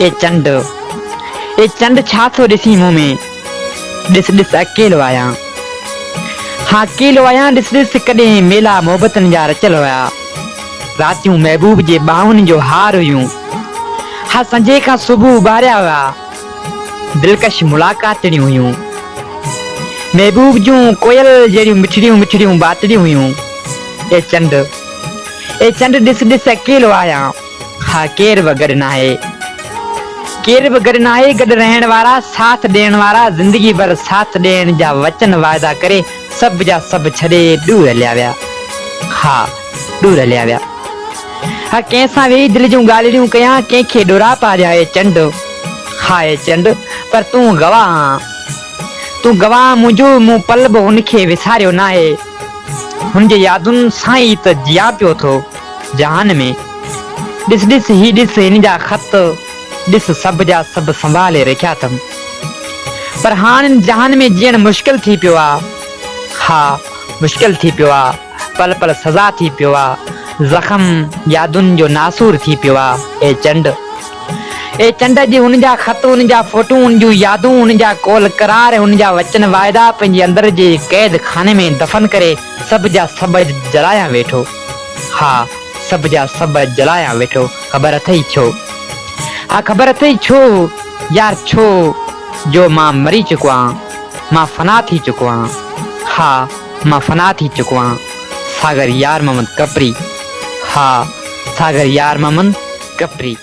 ए चंड छा थो ॾिसी मूं में ॾिस ॾिस अकेलो आहियां। हाँ अकेलो आहियां ॾिस ॾिस कॾहिं मेला मोहबतनि जा रचियल हुया। रातियूं महबूब जे ॿाहुनि जो हार हुयूं। हाँ संजे खां सुबुह उभारिया हुआ। दिलकश मुलाक़ातड़ियूं हुयूं। महबूब जूं कोयल जहिड़ियूं मिठड़ियूं मिठड़ियूं बातड़ियूं हुयूं। ए चंड ॾिस ॾिस अकेलो आहियां। हाँ केर बि गॾु नाहे। केर बि गॾु नाहे। गॾु रहण वारा साथ ॾियण वारा ज़िंदगी भर साथ ॾियण जा वचन वाइदा करे सभु जा सभु छॾे दूर हलिया विया। हाँ दूर हलिया विया। हाँ कंहिंसां वेही दिलि जूं ॻाल्हियूं कयां कंहिंखे ॾुरा पारिया। ए चंड हाँ ए चंड पर तूं गवाह मुंहिंजो मूं पल बि हुनखे विसारियो नाहे। हुनजे यादुनि सां ई त जियां पियो थो जहान में। ॾिस ॾिस ही ॾिस हिन जा ख़त ॾिस सभु जा सभु संभाले रखिया अथमि। पर हाणे जहान में जीअण मुश्किल थी पियो आहे। हाँ मुश्किल थी पियो आहे। पल पल सज़ा थी पियो आहे। ज़ख़म यादुनि जो नासूर थी पियो आहे। ए चंड जी हुन जा ख़त हुन जा फोटू हुन जूं यादूं हुन जा कोल करार हुन जा वचन वाइदा पंहिंजे अंदर जे क़ैद खाने में दफ़न करे सभु जा सभु जलाया वेठो। हाँ सभु जा सभु जलाया वेठो। ख़बर अथई छो? हाँ ख़बर अथई छो यार छो जो मां मरी चुको आहियां। मां फना थी चुको आहियां। हाँ मां फना थी चुको आहियां। सागर यार मोहम्मद कपरी। हाँ सागर यार मोहम्मद कपरी।